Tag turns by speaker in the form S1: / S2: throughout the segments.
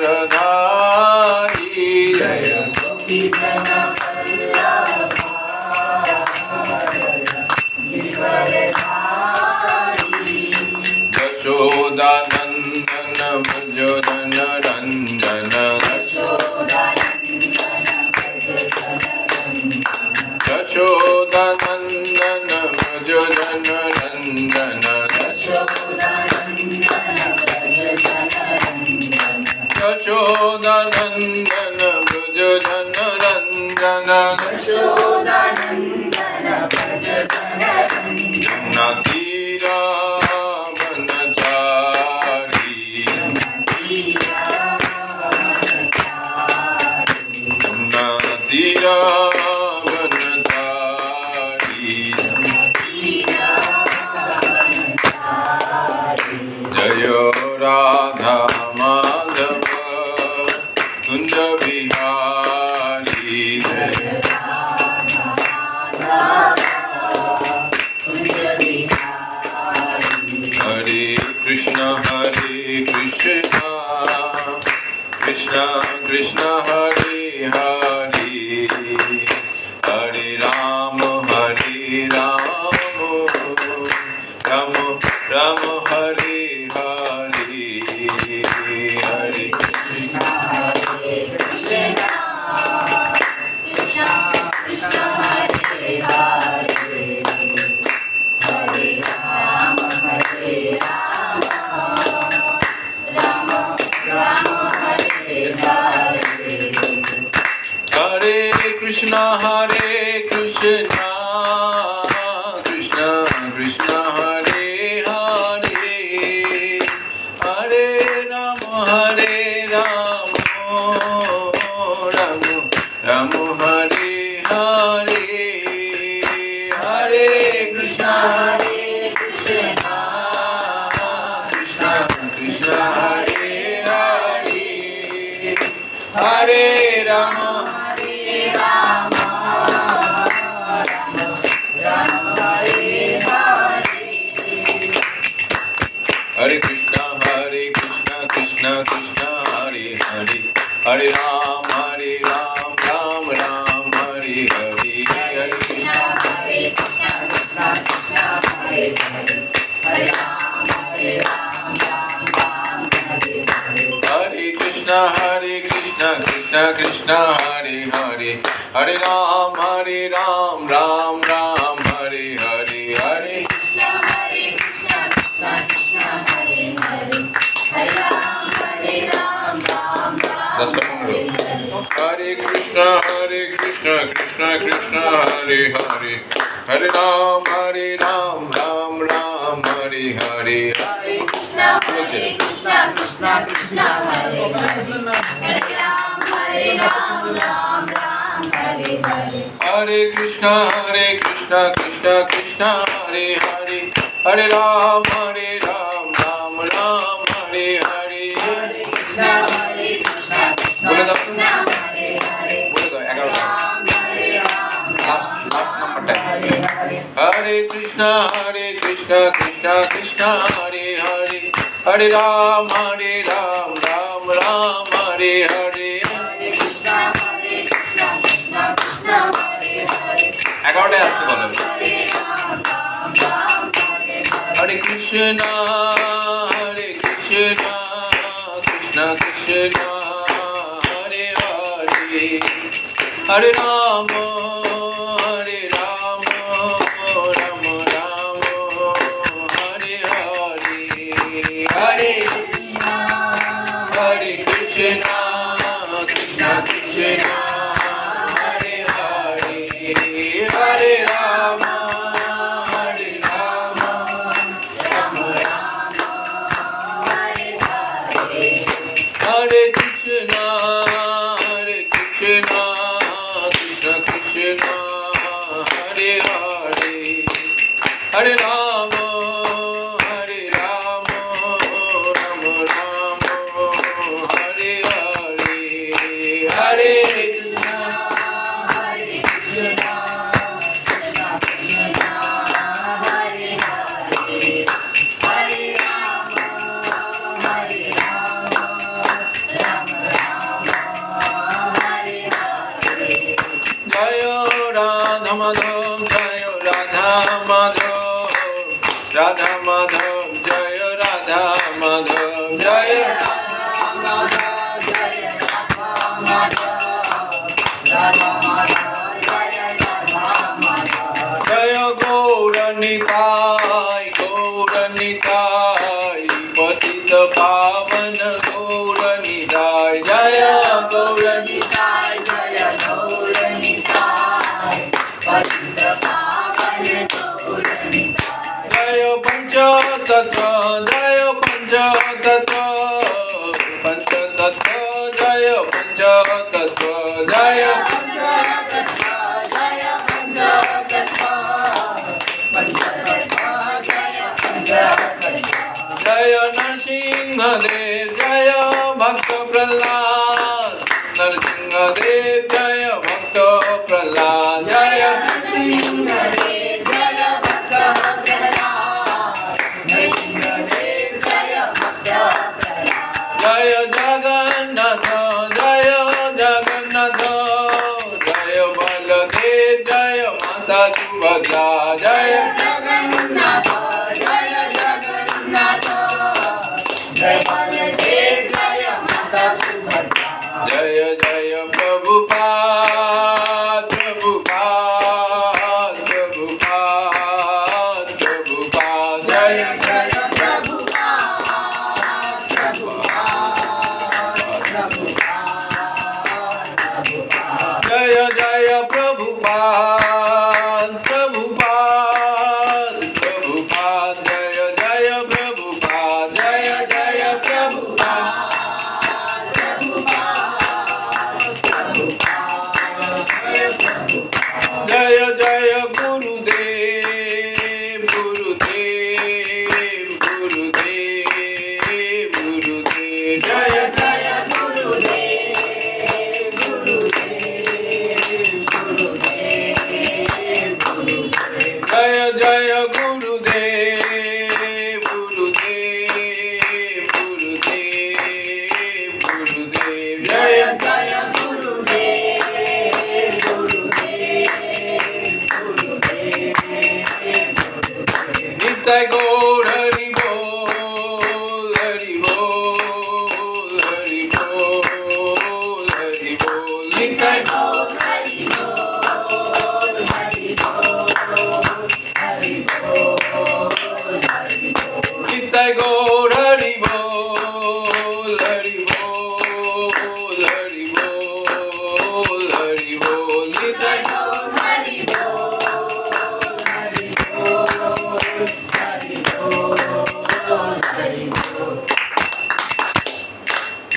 S1: गिरधारी जय
S2: गोपीजन वल्लभा गिरधारी
S1: यशोदानंदन भजन रंजन यशोदानंदन भजन रंजन यशोदानंदन भजन रंजन नदीरा वनचारी नदीरा वनचारी जय राधा माधव कुंज बिहारी हरे कृष्ण कृष्ण कृष्ण हरे हरे हरे राम राम राम हरे हरे हरे हरे कृष्ण कृष्ण कृष्ण हरे हरे हरे राम राम राम हरे हरे हरे कृष्ण कृष्ण कृष्ण हरे हरे हरे राम हरे कृष्ण कृष्ण कृष्ण हरे हरे हरे राम राम राम हरे हरे हरे कृष्ण कृष्ण कृष्ण हरे हरे हरे राम राम राम हरे हरे हरे हरे कृष्ण कृष्ण कृष्ण हरे हरे हरे राम राम राम हरे हरे
S2: हरे कृष्ण कृष्ण कृष्ण हरे राम राम हरे हरे
S1: हरे कृष्ण कृष्ण कृष्ण हरे हरे हरे राम राम राम हरे हरे बोले दो 11 लास्ट नंबर 10 हरे कृष्ण कृष्ण कृष्ण हरे हरे हरे राम राम राम हरे हरे 11 আসছে বলো हरे कृष्ण कृष्ण कृष्ण हरे हरे हरे राम राम राम हरे हरे हरे कृष्ण कृष्ण कृष्ण हरे हरे हरे राम हरे Krishna Krishna Krishna Hare Hare Hare Ram Ram Ram Hare Hare Hare
S2: Hare Rama
S1: Radha Madhav Jaya Radha Madhav Radha Madhav Jaya Radha Madhav Jaya Jaya Gauranitai Gauranitai Patita Pavan Gauranitai Jaya Gauranitai Jaya Pancha Tattva Jaya Pancha Tattva Pancha Tattva Jaya Pancha Tattva Jaya Jaya Narsingha Dev Jaya Bhakta Prahlad Narsingha Dev Jaya Bhakta Prahlad Jaya Jaya Jagannath Jaya Jagannath Jaya Baladev Jaya Mata Subhadra Jaya Jaya Jaya Prabhupada Prabhupada Prabhupada Prabhupada Jaya Jaya Jaya Jaya Prabhupada Prabhupada Prabhupada Jaya Jaya Prabhupada Jaya Jaya Prabhupada Jaya Jaya Gurudev Gurudev Gurudev Gurudev Jaya Jaya Jaya Jaya Gurudev Gurudev Gurudev Gurudev Jaya Jaya Nitai Gaur Hari Bol Hari Bol Hari Bol Hari Bol Nitai Nitai Gaur Hari Bol Hari Bol Hari Bol Hari Bol Nitai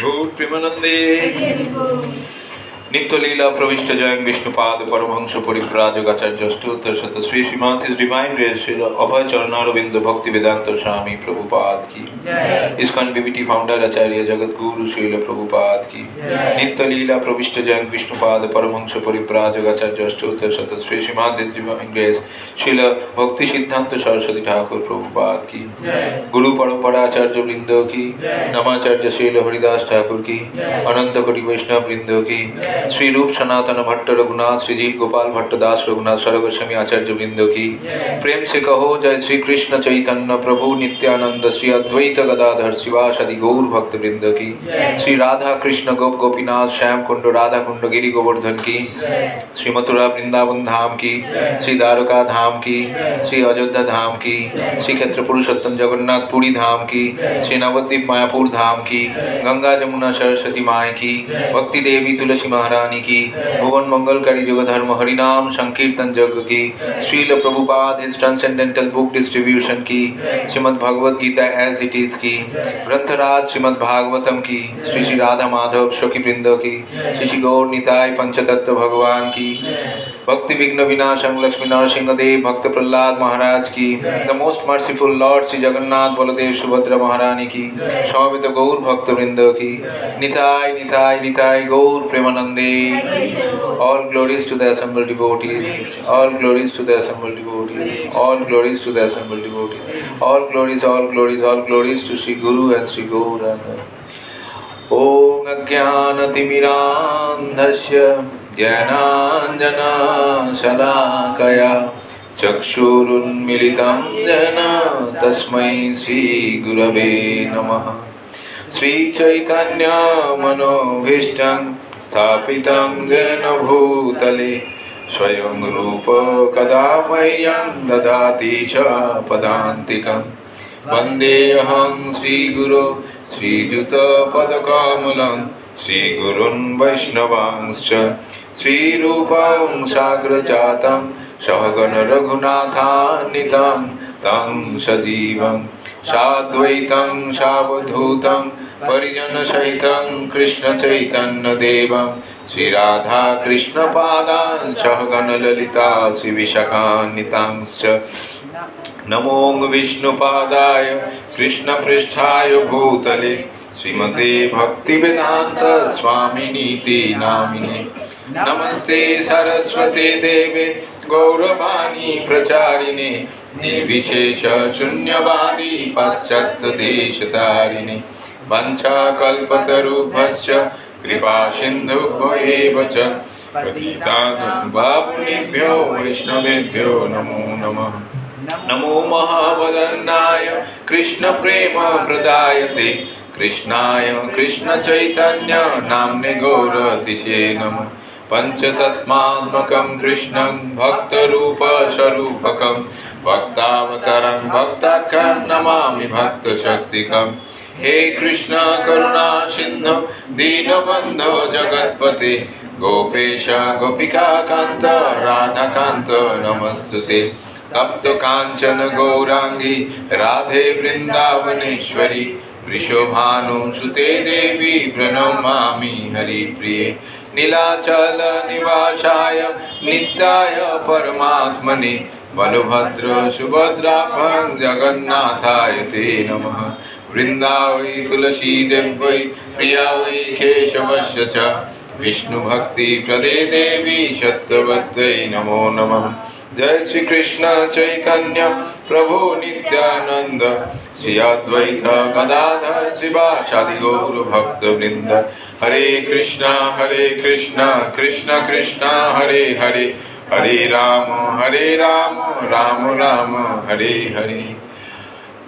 S1: Gaur Premanande Nitya Leela Pravishta Jayam Vishnupada Paramahansa Parivrajagacharya Stotra Shata Sri Srimad His Divine Grace Srila Abhay Charanaravindra Bhakti Vedanta Swami Prabhupada ki ISKCON BBT Founder Acharya Jagat Guru Srila Prabhupada ki Nitya Leela Pravishta Jayam Vishnupada Paramahansa Parivrajagacharya Stotra Shata Sri Srimad His Divine Grace Srila Bhakti Siddhanta Saraswati Thakur Prabhupada ki Guru Parampara Acharya Vrindo ki Namacharya Srila Haridas Thakur ki Ananta Koti Vaishnava Vrindo ki Shri रूप सनातन भट्ट रघुनाथ श्री जीव गोपाल भट्ट दास रघुनाथ सर्वस्वामी आचार्य वृंदो की प्रेम से कहो जय श्री कृष्ण चैतन्य प्रभु नित्यानंद श्री अद्वैत गदाधर शिवासदि गौर भक्त वृंद की श्री राधा कृष्ण गोप गोपीनाथ श्याम कुंड राधा कुंड गिरि गोवर्धन की श्री मथुरा वृंदावन धाम की श्री द्वारका धाम की श्री अयोध्या धाम की श्री क्षेत्र पुरुषोत्तम जगन्नाथ पुरी धाम की श्री नवद्वीप मायापुर धाम की गंगा जमुना सरस्वती माय की भक्ति देवी तुलसी महारानी की भुवन मंगलकारी युग धर्म हरिनाम संकीर्तन जग की Srila Prabhupada his transcendental book distribution की Srimad Bhagavad Gita as it is की ग्रंथराज श्रीमद् भागवतम की श्री श्री राधा माधव सखी वृंद की श्री श्री गौर निताय पंचतत्व भगवान की भक्ति विघ्न विनाशं लक्ष्मी नरसिंह देव भक्त प्रहलाद महाराज की the most merciful Lord Shri Jagannath Baldev Subhadra महारानी की समवेत गौर भक्त वृंद की निताय निताय निताय गौर प्रेमानंदे all glories to the assembled devotees all glories to the assembled devotees all glories to the assembled devotees all glories to Sri Guru and Sri Gauranga Om Ajnanatimirandhasya ज्ञानाञ्जनशलाकया चक्षुरुन्मिलितं येन तस्मै श्रीगुरवे नमः। श्रीचैतन्यमनोभीष्टं स्थापितं येन भूतले स्वयं रूप कदा मह्यं ददाति च पदान्तिकम्। वन्देऽहं श्रीगुरो श्रीयुतपदकमलं श्रीगुरुन् वैष्णवांश्च श्रीरूपं साग्रजातं सहगण रघुनाथान्वितं तं सजीवं साद्वैतं सावधूतं परिजनसहितं कृष्णचैतन्यदेवं श्रीराधाकृष्णपादान् सहगण ललिता श्रीविशाखान्वितांश्च। नमो विष्णुपादाय कृष्णपृष्ठाय भूतले श्रीमते भक्तिवेदान्त स्वामिनीति नामिने। नमस्ते सरस्वते देवे गौरवाणी प्रचारिणे निर्विशेष शून्यवादी पाश्चात्यदेशतारिणे। वंशाकल्पतरुभ्यश्च कृपा सिन्धुभ्येव च पतितानां पावनेभ्यो वैष्णवेभ्यो नमो नमः। नमो महावदन्नाय कृष्णप्रेम प्रदायते कृष्णाय कृष्णचैतन्य नाम्ने गौरतिसे नमः। पञ्चतत्त्वात्मकं कृष्णं भक्तरूपस्वरूपकं भक्तावतारं भक्ताख्यं नमामि भक्तशक्तिकम्। हे कृष्ण करुणा सिन्धु दीनबन्धो जगत्पते गोपेश गोपिकाकान्त राधाकान्त नमस्तुते। तप्त कांचन गौरांगी राधे वृंदावनेश्वरी वृषभानुसुते देवी प्रणमामि हरिप्रिये। नीलाचल निवासाय नित्याय परमात्मने बलभद्र सुभद्राभं जगन्नाथाय ते नमः। वृंदावै तुलसी देव्यै प्रिया वै केशवस्य च विष्णुभक्ति प्रदे देवी सत्यवत्यै नमो नमः। जय श्री कृष्ण चैतन्य प्रभु नित्यानंद श्री अद्वैत गदाधर शिवासादि गौर भक्त वृंद। हरे कृष्ण कृष्ण कृष्ण हरे हरे हरे राम राम राम हरे हरे।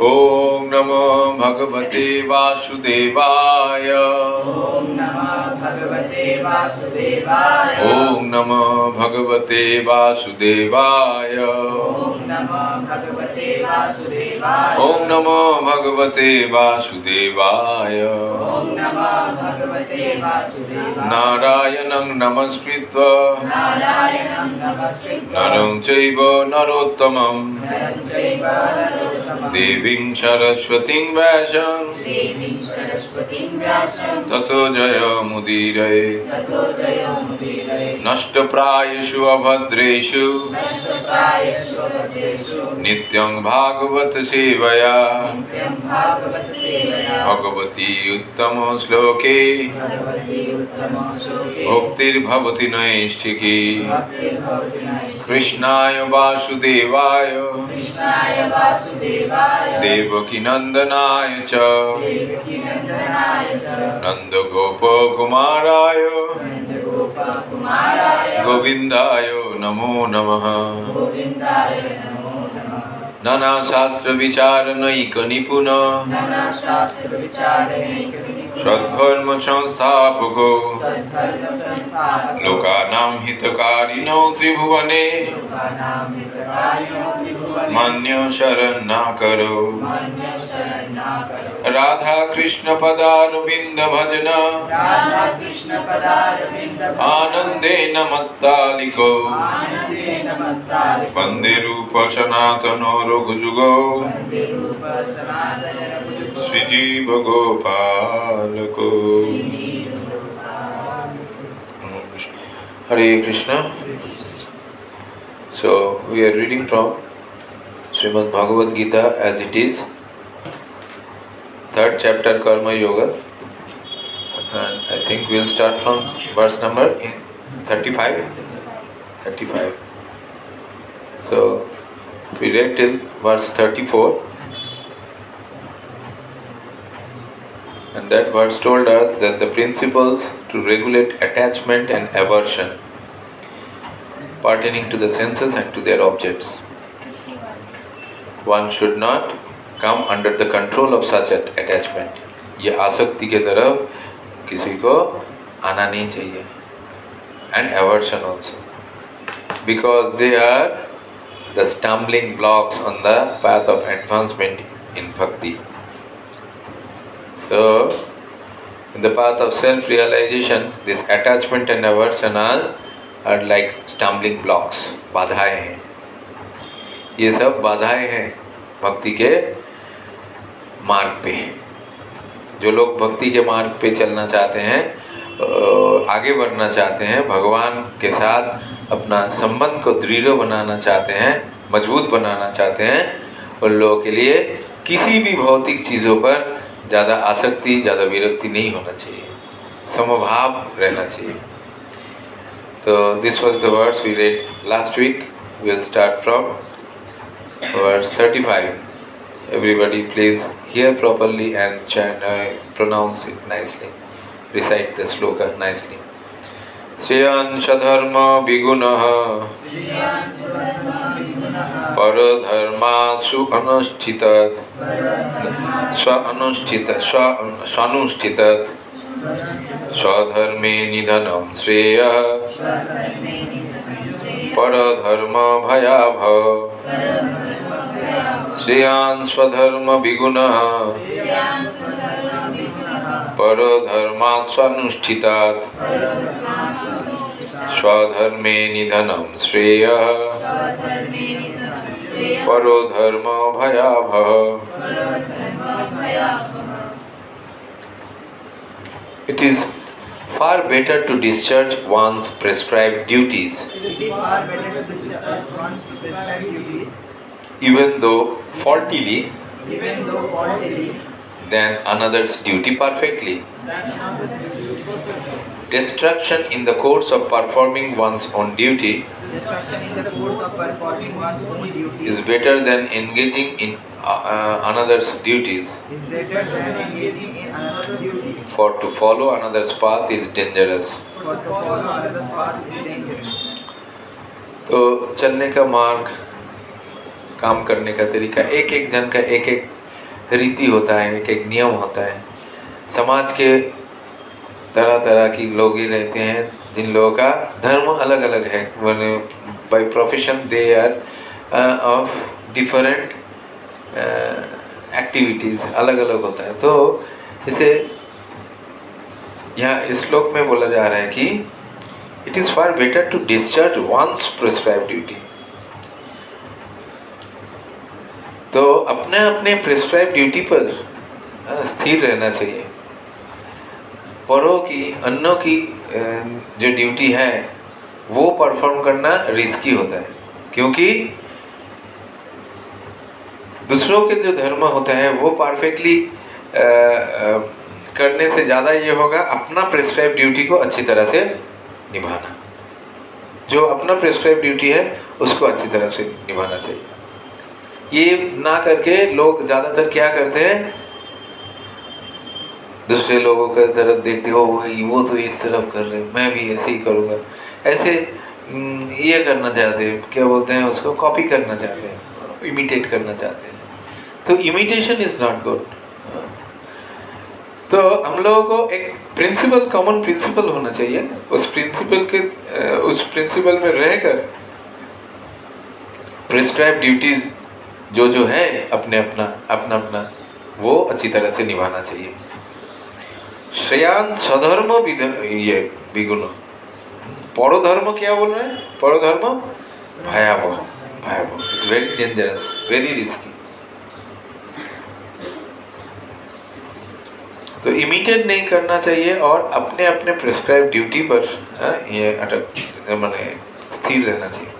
S1: ओम नमो भगवते वासुदेवाय।
S2: ओम नमः भगवते वासुदेवाय।
S1: ओम नमो भगवते वासुदेवाय।
S2: ओम नमः भगवते वासुदेवाय।
S1: ओम नमो भगवते वासुदेवाय।
S2: ओम नमः भगवते वासुदेवाय।
S1: नारायणं नमस्कृत्य
S2: नारायणं नमस्कृत्य
S1: नरं चैव नरोत्तमं
S2: नरं चैव नरोत्तमं
S1: देवीं सरस्वतीं व्यासं
S2: देवीं सरस्वतीं व्यासं
S1: ततो जयमुदीरये।
S2: ततो जयमुदीरये।
S1: नष्टप्रायेषु अभद्रेषु
S2: नष्टप्रायेषु अभद्रेषु
S1: नित्यं भागवत सेवया
S2: नित्यं भागवत सेवया
S1: भगवती उत्तम श्लोके
S2: भगवती उत्तमश्लोके
S1: भक्तिर्भवति नैष्ठिकी।
S2: भक्तिर्भवति नैष्ठिकी।
S1: कृष्णाय वासुदेवाय
S2: कृष्णाय वासुदेवाय
S1: देवकी नंदनाय च
S2: देवकीनन्दनाय च
S1: नन्दगोपकुमाराय
S2: नन्दगोपकुमाराय
S1: गोविन्दाय नमो नमः।
S2: गोविन्दाय नमो नमः।
S1: नानाशास्त्रविचारनैकनिपुण
S2: नानाशास्त्रविचारनैकनिपुण
S1: सद्धर्म संस्थापको
S2: सद्धर्मसंस्थापको
S1: लोकानां हितकारिणो त्रिभुवने
S2: लोकानां हितकारिणो त्रिभुवने
S1: मन्यो शरणाकरो।
S2: मान्यः शरणाकरो।
S1: राधा कृष्ण पदारविन्द भजन
S2: राधा कृष्ण पदारविन्द
S1: आनन्देन मत्तालिको
S2: आनन्देन मत्तालिको
S1: वन्दे रूप सनातनो रघुजुगो
S2: वन्दे रूप सनातन रघुजुगो
S1: श्रीजीव गोपालको। Hare Krishna. So we are reading from Srimad Bhagavad Gita as it is, third chapter Karma Yoga, and I think we'll start from verse number 35. 35. So we read till verse 34, and that verse told us that the principles to regulate attachment and aversion pertaining to the senses and to their objects. One should not come under the control of such attachment. ये आसक्ति के तरफ किसी को आना नहीं चाहिए. And aversion also, because they are the stumbling blocks on the path of advancement in bhakti. So, in the path of self-realization, this attachment and aversion are like stumbling blocks, बाधाएं हैं. ये सब बाधाएं हैं भक्ति के मार्ग पे. जो लोग भक्ति के मार्ग पे चलना चाहते हैं, आगे बढ़ना चाहते हैं, भगवान के साथ अपना संबंध को दृढ़ बनाना चाहते हैं, मजबूत बनाना चाहते हैं, उन लोगों के लिए किसी भी भौतिक चीज़ों पर ज़्यादा आसक्ति, ज़्यादा विरक्ति नहीं होना चाहिए, समभाव रहना चाहिए. तो this was the words we read last week. We will start from verse 35. Everybody please hear properly and chant, pronounce it nicely. Recite the sloka nicely. Shreyansa dharma vigunaha paradharmasu anushchitat swanushchitat swadharme nidhanam shreyah paradharma bhayabha. Shreyan swadharma vigunaha paradharma swanushchitat swadharme nidhanam shreyah paradharma bhayabha. It is far better to discharge one's prescribed duties, even though faultily, than another's duty perfectly. Destruction in the course of performing one's own duty is better than engaging in another's duties. For to follow another's path is dangerous. तो चलने का मार्ग, काम करने का तरीका, एक एक जन का एक एक रीति होता है, एक एक नियम होता है. समाज के तरह तरह की लोग ही रहते हैं जिन लोगों का धर्म अलग अलग है. By profession they are of different activities, अलग अलग होता है. तो इसे यहाँ इस श्लोक में बोला जा रहा है कि it is far better to discharge one's prescribed duty. तो अपने अपने प्रिस्क्राइब ड्यूटी पर स्थिर रहना चाहिए. परों की, अन्यों की जो ड्यूटी है वो परफॉर्म करना रिस्की होता है, क्योंकि दूसरों के जो धर्म होता है वो परफेक्टली करने से ज़्यादा ये होगा अपना प्रिस्क्राइब ड्यूटी को अच्छी तरह से निभाना. जो अपना प्रिस्क्राइब ड्यूटी है उसको अच्छी तरह से निभाना चाहिए. ये ना करके लोग ज़्यादातर क्या करते हैं, दूसरे लोगों की तरफ देखते हो, वो तो इस तरफ कर रहे, मैं भी ऐसे ही करूँगा, ऐसे ये करना चाहते हैं, क्या बोलते हैं उसको, कॉपी करना चाहते हैं, इमिटेट करना चाहते हैं. तो इमिटेशन इज़ नॉट गुड. तो हम लोगों को एक प्रिंसिपल, कॉमन प्रिंसिपल होना चाहिए. उस प्रिंसिपल में रहकर प्रिस्क्राइब ड्यूटीज जो है अपना वो अच्छी तरह से निभाना चाहिए. श्रेयान स्वधर्म ये विगुण. परोधर्म क्या बोल रहे हैं? परोधर्म भयावह. It's very dangerous, very risky. तो इमिटेट नहीं करना चाहिए और अपने अपने प्रिस्क्राइब ड्यूटी पर ये माने स्थिर रहना चाहिए.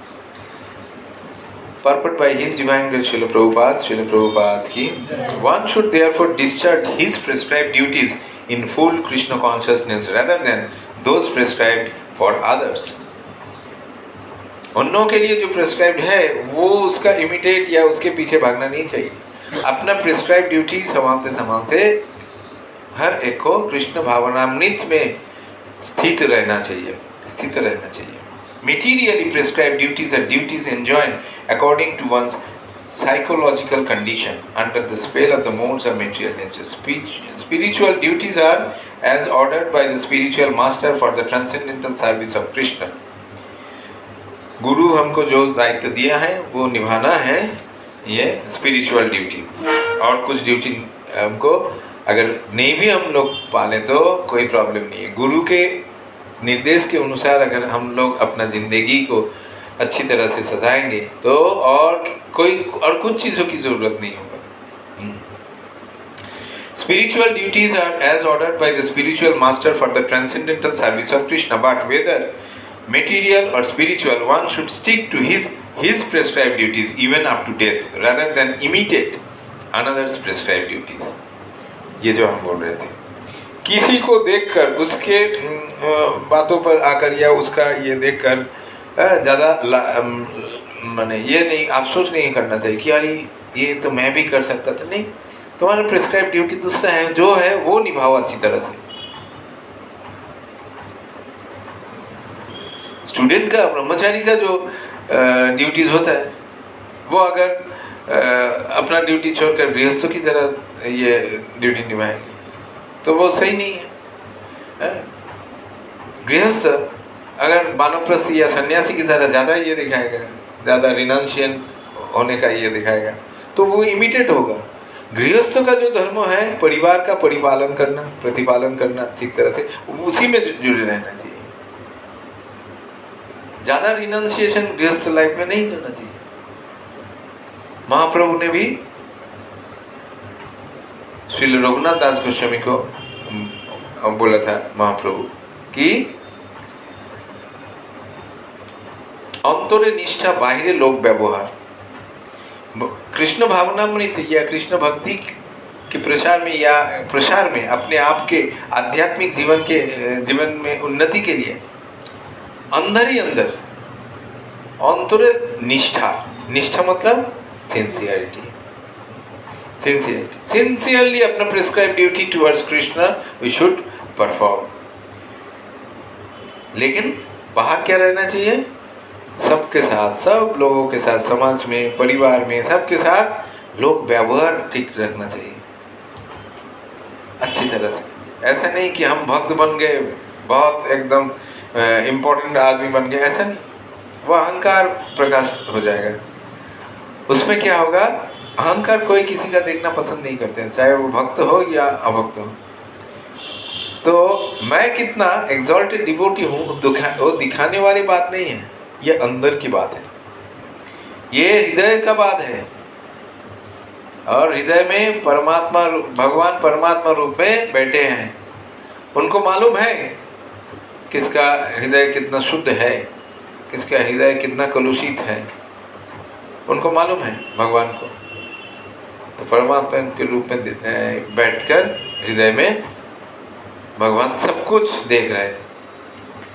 S1: Purport by His Divine Grace Srila Prabhupada ki, one should therefore discharge his prescribed duties in full Krishna consciousness rather than those prescribed for others. अन्यों के लिए जो प्रिस्क्राइब्ड है वो उसका इमिटेट या उसके पीछे भागना नहीं चाहिए. अपना प्रिस्क्राइब ड्यूटी संभालते हर एक को कृष्ण भावनामृत में स्थित रहना चाहिए. Materially prescribed duties are duties enjoined according to one's psychological condition under the spell of the modes of material nature. Spiritual duties are as ordered by the spiritual master for the transcendental service of Krishna. गुरु हमको जो दायित्व दिया है वो निभाना है, ये spiritual duty. और कुछ ड्यूटी हमको अगर नहीं भी हम लोग पाले तो कोई प्रॉब्लम नहीं है। गुरु के निर्देश के अनुसार अगर हम लोग अपना ज़िंदगी को अच्छी तरह से सजाएंगे तो और कुछ चीज़ों की ज़रूरत नहीं होगा। Spiritual duties are as ordered by the spiritual master for the transcendental service of Krishna, but whether material or spiritual, one should stick to his prescribed duties even up to death, rather than imitate another's prescribed duties. ये जो हम बोल रहे थे, किसी को देखकर उसके बातों पर आकर या उसका ये देखकर ज़्यादा माने ये नहीं अफसोस नहीं करना चाहिए कि यार ये तो मैं भी कर सकता था। नहीं, तुम्हारा प्रिस्क्राइब ड्यूटी दूसरा है, जो है वो निभाओ अच्छी तरह से। स्टूडेंट का, ब्रह्मचारी का जो ड्यूटीज होता है वो अगर अपना ड्यूटी छोड़कर गृहस्थों की तरह ये ड्यूटी निभाएंगे तो वो सही नहीं है। गृहस्थ अगर वानप्रस्थी या सन्यासी की तरह ज़्यादा ये दिखाएगा, ज़्यादा रिनाउंशिएशन होने का ये दिखाएगा तो वो इमिटेट होगा। गृहस्थों का जो धर्म है परिवार का परिपालन करना, प्रतिपालन करना ठीक तरह से, उसी में जुड़े रहना चाहिए। ज़्यादा रिनाउंशिएशन गृहस्थ लाइफ में नहीं करना चाहिए। महाप्रभु ने भी श्री रघुनाथ दास गोस्वामी को बोला था महाप्रभु कि अंतरे निष्ठा बाहरे लोक व्यवहार। कृष्ण भावनामृत या कृष्ण भक्ति के प्रसार में अपने आप के आध्यात्मिक जीवन में उन्नति के लिए अंदर ही अंदर अंतरे निष्ठा मतलब सिंसियरली अपना prescribe duty towards Krishna we should perform. लेकिन बाहर क्या रहना चाहिए? सबके साथ, सब लोगों के साथ, समाज में, परिवार में, सबके साथ लोग व्यवहार ठीक रखना चाहिए अच्छी तरह से। ऐसा नहीं कि हम भक्त बन गए, बहुत एकदम इम्पोर्टेंट आदमी बन गए, ऐसा नहीं। वो अहंकार प्रकाश हो जाएगा। उसमें क्या होगा? अहंकार कोई किसी का देखना पसंद नहीं करते हैं, चाहे वो भक्त हो या अभक्त हो। तो मैं कितना एग्जॉल्टेड डिवोटी हूँ वो दिखाने वाली बात नहीं है, ये अंदर की बात है, ये हृदय का बात है। और हृदय में भगवान परमात्मा रूप में बैठे हैं। उनको मालूम है किसका हृदय कितना शुद्ध है, किसका हृदय कितना कलुषित है, उनको मालूम है भगवान को। तो परमात्मा के रूप में बैठकर हृदय में भगवान सब कुछ देख रहे हैं।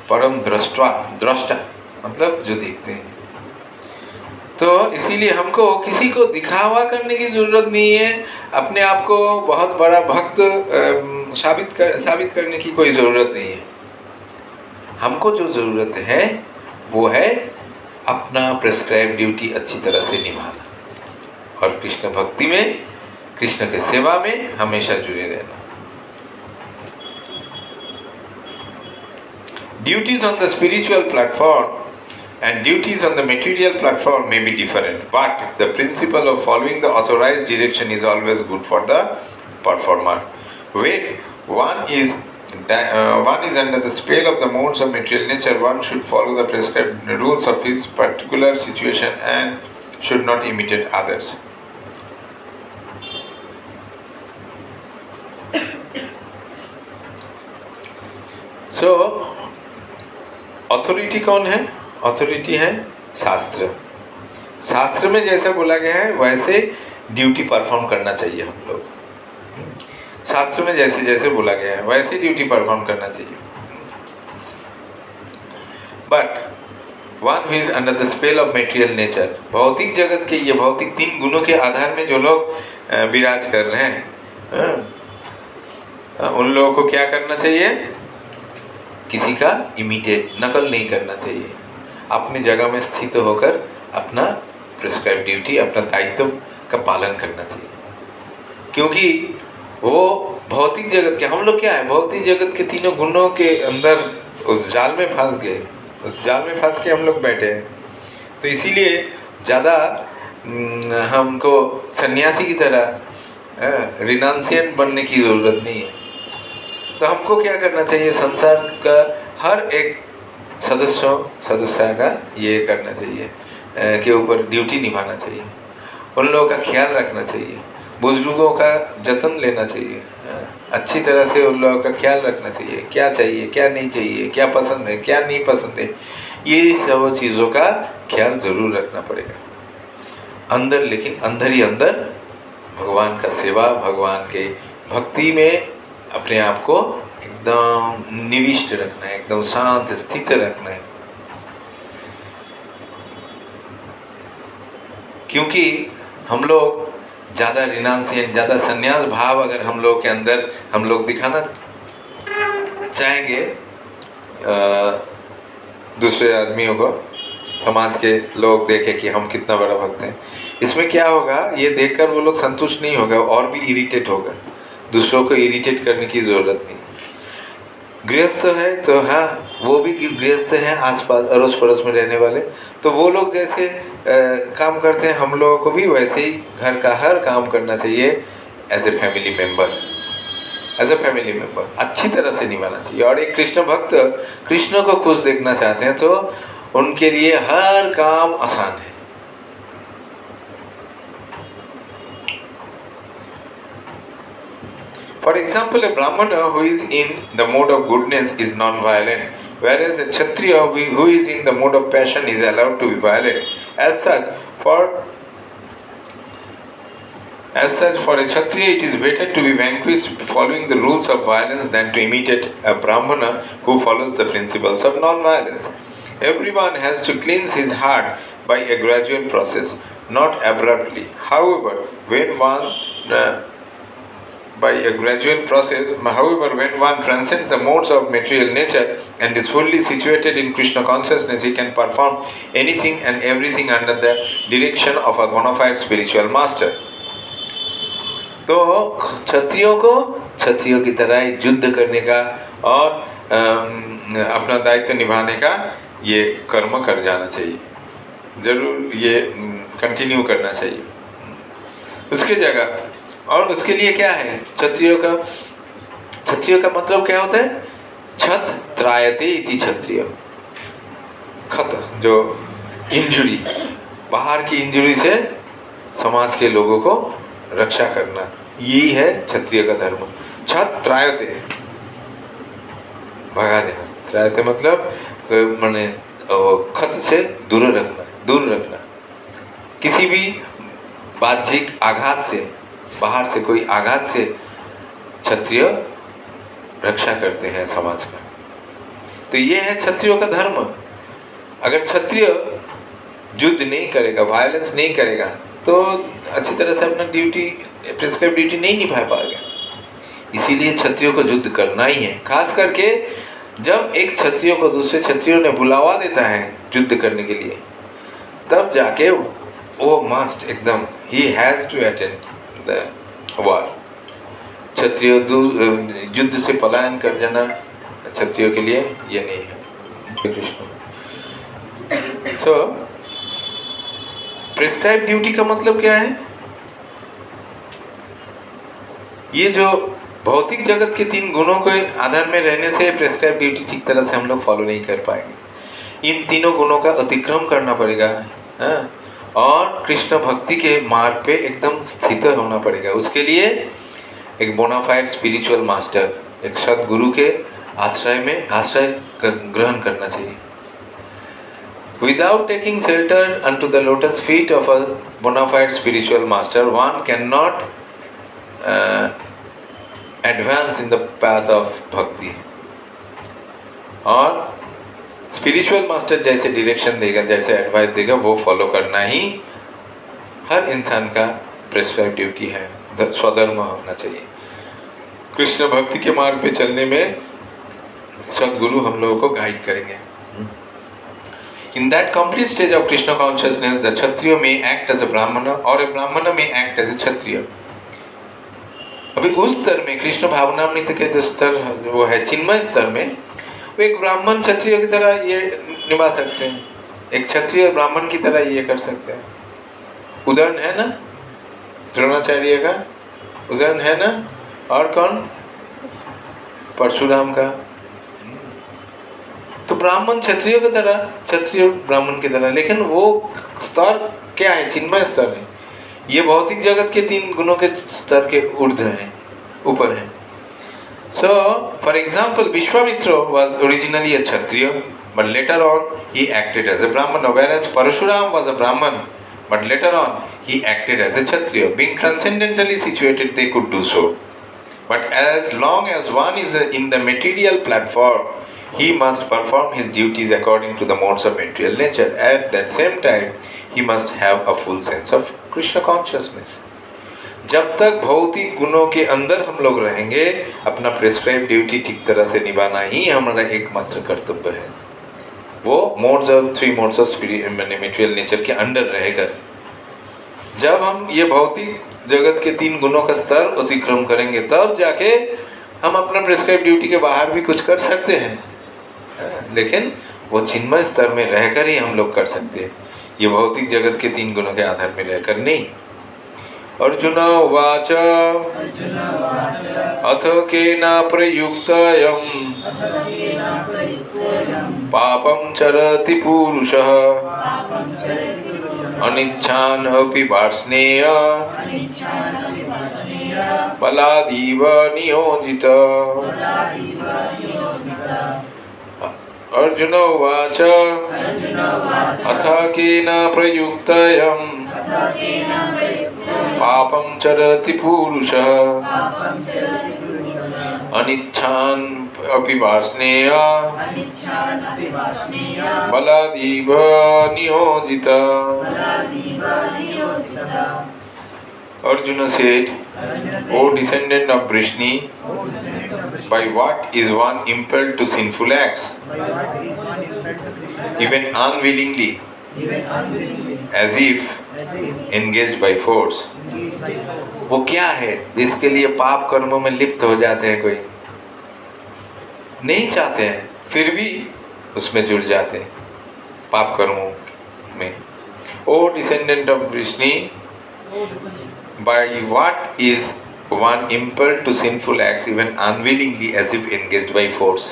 S1: परम दृष्टा मतलब जो देखते हैं। तो इसीलिए हमको किसी को दिखावा करने की ज़रूरत नहीं है, अपने आप को बहुत बड़ा भक्त साबित करने की कोई ज़रूरत नहीं है। हमको जो ज़रूरत है वो है अपना प्रिस्क्राइब ड्यूटी अच्छी तरह से निभाना और कृष्ण भक्ति में, कृष्ण के सेवा में हमेशा जुड़े रहना। Duties on the spiritual platform and duties on the material platform may be different, but the principle of following the authorized direction is always good for the performer. When one is under the spell of the modes of material nature, one should follow the prescribed rules of his particular situation and should not imitate others. So, authority कौन है? Authority है शास्त्र। शास्त्र में जैसा बोला गया है वैसे ड्यूटी परफॉर्म करना चाहिए हम लोग। शास्त्र में जैसे जैसे बोला गया है वैसे ड्यूटी परफॉर्म करना चाहिए। But one who is under the spell of material nature, भौतिक जगत के ये भौतिक 3 गुणों के आधार में जो लोग विराज कर रहे हैं, उन लोगों को क्या करना चाहिए? किसी का इमिटेट, नकल नहीं करना चाहिए। अपनी जगह में स्थित होकर अपना प्रिस्क्राइब ड्यूटी, अपना दायित्व का पालन करना चाहिए। क्योंकि वो भौतिक जगत के, हम लोग क्या है, भौतिक जगत के तीनों गुणों के अंदर उस जाल में फंस गए, उस जाल में फंस के हम लोग बैठे हैं। तो इसीलिए ज़्यादा हमको सन्यासी की तरह रिनांसिएंट बनने की ज़रूरत नहीं है। तो हमको क्या करना चाहिए, संसार का हर एक सदस्य का ये करना चाहिए के ऊपर ड्यूटी निभाना चाहिए, उन लोगों का ख्याल रखना चाहिए, बुजुर्गों का जतन लेना चाहिए, अच्छी तरह से उन लोगों का ख्याल रखना चाहिए, क्या चाहिए क्या नहीं चाहिए, क्या पसंद है क्या नहीं पसंद है, ये सब चीज़ों का ख्याल ज़रूर रखना पड़ेगा अंदर। लेकिन अंदर ही अंदर भगवान का सेवा, भगवान के भक्ति में अपने आप को एकदम निविष्ट रखना है, एकदम शांत स्थित रखना है। क्योंकि हम लोग ज़्यादा रिनांसिएंट, ज़्यादा संन्यास भाव अगर हम लोग के अंदर हम लोग दिखाना चाहेंगे दूसरे आदमियों को, समाज के लोग देखें कि हम कितना बड़ा भक्त हैं, इसमें क्या होगा, ये देखकर वो लोग संतुष्ट नहीं होगा और भी इरिटेट होगा। दूसरों को इरिटेट करने की ज़रूरत नहीं। गृहस्थ है तो हाँ, वो भी गृहस्थ हैं, आसपास अड़ोस पड़ोस में रहने वाले, तो वो लोग जैसे काम करते हैं हम लोगों को भी वैसे ही घर का हर काम करना चाहिए as a family member, as a family member अच्छी तरह से निभाना चाहिए। और एक कृष्ण भक्त कृष्ण को खुश देखना चाहते हैं तो उनके लिए हर काम आसान है। For example, a Brahmana who is in the mode of goodness is non-violent, whereas a Kshatriya who is in the mode of passion is allowed to be violent. As such, for a Kshatriya it is better to be vanquished following the rules of violence than to imitate a Brahmana who follows the principles of non-violence. Everyone has to cleanse his heart by a gradual process, not abruptly. However, when one transcends the modes of material nature and is fully situated in Krishna consciousness, he can perform anything and everything under the direction of a bona fide spiritual master. तो क्षत्रियों को क्षत्रियों की तरह युद्ध करने का और अपना दायित्व निभाने का ये कर्म कर जाना चाहिए, जरूर ये कंटिन्यू करना चाहिए उसके जगह। और उसके लिए क्या है, क्षत्रियों का मतलब क्या होता है, छत त्रायते इति क्षत्रिय। खत जो इंजुरी, बाहर की इंजुरी से समाज के लोगों को रक्षा करना, यही है क्षत्रिय का धर्म। छत त्रायते, भगा देना, त्रायते मतलब माने खत से दूर रखना, किसी भी बाह्यिक आघात से, बाहर से कोई आघात से क्षत्रिय रक्षा करते हैं समाज का। तो ये है क्षत्रियों का धर्म। अगर क्षत्रिय युद्ध नहीं करेगा, वायलेंस नहीं करेगा, तो अच्छी तरह से अपना ड्यूटी, प्रिस्क्राइब ड्यूटी नहीं निभा पाएगा। इसीलिए क्षत्रियों को युद्ध करना ही है। खास करके जब एक क्षत्रिय को दूसरे क्षत्रियों ने बुलावा देता है युद्ध करने के लिए, तब जाके वो मस्ट एकदम ही has to attend the war. क्षत्रिय युद्ध से पलायन कर जाना क्षत्रियों के लिए ये नहीं है। कृष्ण सो प्रिस्क्राइब ड्यूटी का मतलब क्या है, ये जो भौतिक जगत के 3 गुणों के आधार में रहने से प्रिस्क्राइब ड्यूटी ठीक तरह से हम लोग फॉलो नहीं कर पाएंगे। इन तीनों गुणों का अतिक्रम करना पड़ेगा, हाँ? और कृष्ण भक्ति के मार्ग पे एकदम स्थित होना पड़ेगा। उसके लिए एक बोनाफाइड स्पिरिचुअल मास्टर, एक सद्गुरु के आश्रय ग्रहण करना चाहिए। Without taking shelter unto the lotus feet of a bona fide spiritual master, one cannot advance in the path of bhakti. और स्पिरिचुअल मास्टर जैसे डायरेक्शन देगा, जैसे एडवाइस देगा, वो फॉलो करना ही हर इंसान का प्रिस्क्राइब ड्यूटी है, स्वधर्म होना चाहिए। कृष्ण भक्ति के मार्ग पे चलने में सद्गुरु हम लोगों को गाइड करेंगे। In that complete stage of Krishna consciousness, the Kshatriya may act as a Brahmana or a Brahmana may act as a Kshatriya. अभी उस स्तर में कृष्ण भावनामृत के जो स्तर वो है चिन्मय स्तर में, वो एक ब्राह्मण क्षत्रिय की तरह ये निभा सकते हैं, एक क्षत्रिय ब्राह्मण की तरह ये कर सकते हैं। उदाहरण है ना द्रोणाचार्य का, उदाहरण है ना, और कौन, परशुराम का। तो ब्राह्मण क्षत्रिय की तरह, क्षत्रिय ब्राह्मण की तरह, लेकिन वो स्तर क्या है, चिन्मय स्तर है। ये भौतिक जगत के 3 गुणों के स्तर के ऊर्ध्व हैं, ऊपर है। So, for example, Vishwamitra was originally a Kshatriya, but later on he acted as a Brahmana, whereas Parashuram was a Brahman, but later on he acted as a Kshatriya. Being transcendentally situated, they could do so. But as long as one is in the material platform, he must perform his duties according to the modes of material nature. At that same time, he must have a full sense of Krishna consciousness. जब तक भौतिक गुणों के अंदर हम लोग रहेंगे, अपना प्रिस्क्राइब ड्यूटी ठीक तरह से निभाना ही हमारा एकमात्र कर्तव्य है। वो modes of 3 modes of material nature के अंडर रहकर, जब हम ये भौतिक जगत के 3 गुणों का स्तर अतिक्रम करेंगे, तब जाके हम अपना प्रिस्क्राइब ड्यूटी के बाहर भी कुछ कर सकते हैं, लेकिन वो चिन्मय स्तर में रहकर ही हम लोग कर सकते हैं, ये भौतिक जगत के 3 गुणों के आधार में रहकर नहीं। अर्जुन उवाच अथ केन प्रयुक्तयं पापं चरति पुरुषः अनिच्छान् अपि वार्ष्णेय बलादिव नियोजितः। अर्जुन उवाच अथ केन प्रयुक्तयं पापं चरति पुरुषः अनिच्छान् अपि Varshney बलादिव नियोजितः। Arjuna said, O descendant of Vrishni, by what is one impelled to sinful acts? Even unwillingly, as if engaged by force. वो क्या है जिसके लिए पाप कर्मों में लिप्त हो जाते हैं, कोई नहीं चाहते हैं फिर भी उसमें जुड़ जाते हैं पाप कर्मों में। O descendant of Vrishni, by what is one impelled to sinful acts even unwillingly as if engaged by force?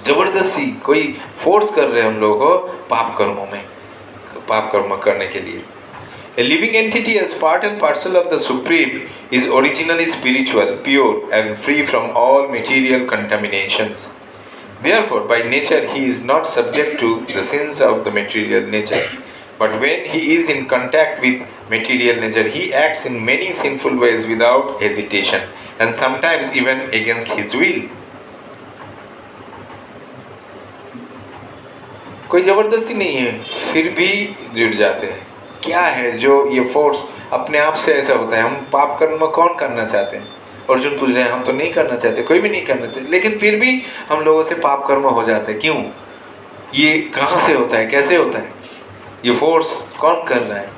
S1: जबरदस्ती कोई फोर्स कर रहे हैं हम लोगों को पाप कर्मों में, पाप कर्म करने के लिए। A living entity as part and parcel of the Supreme is originally spiritual, pure and free from all material contaminations. Therefore, by nature he is not subject to the sins of the material nature. But when he is in contact with material nature, he acts in many sinful ways without hesitation and sometimes even against his will. कोई जबरदस्ती नहीं है, फिर भी जुड़ जाते हैं। क्या है जो ये फोर्स अपने आप से ऐसा होता है? हम पाप कर्म कौन करना चाहते हैं? अर्जुन पूछ रहे हैं, हम तो नहीं करना चाहते, कोई भी नहीं करना चाहते, लेकिन फिर भी हम लोगों से पाप कर्म हो जाते हैं। क्यों? ये कहाँ से होता है, कैसे होता है? ये फोर्स कौन कर रहा है?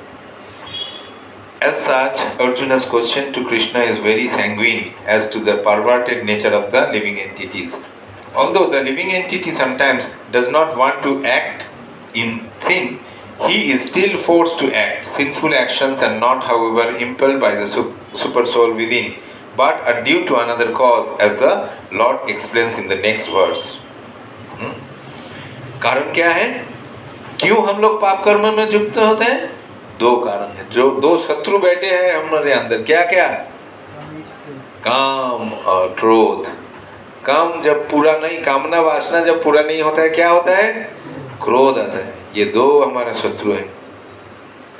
S1: As such, Arjuna's question to Krishna is very sanguine as to the perverted nature of the living entities. Although the living entity sometimes does not want to act in sin, he is still forced to act. Sinful actions are not, however, impelled by the super soul within, but are due to another cause, as the Lord explains in the next verse. कारण क्या है? क्यों हम लोग पाप कर्म में युक्त होते हैं? 2 कारण है। जो 2 शत्रु बैठे हैं हमारे अंदर, क्या क्या? काम और क्रोध। काम जब पूरा नहीं, कामना वासना जब पूरा नहीं होता है, क्या होता है? क्रोध आता है। ये 2 हमारे शत्रु हैं,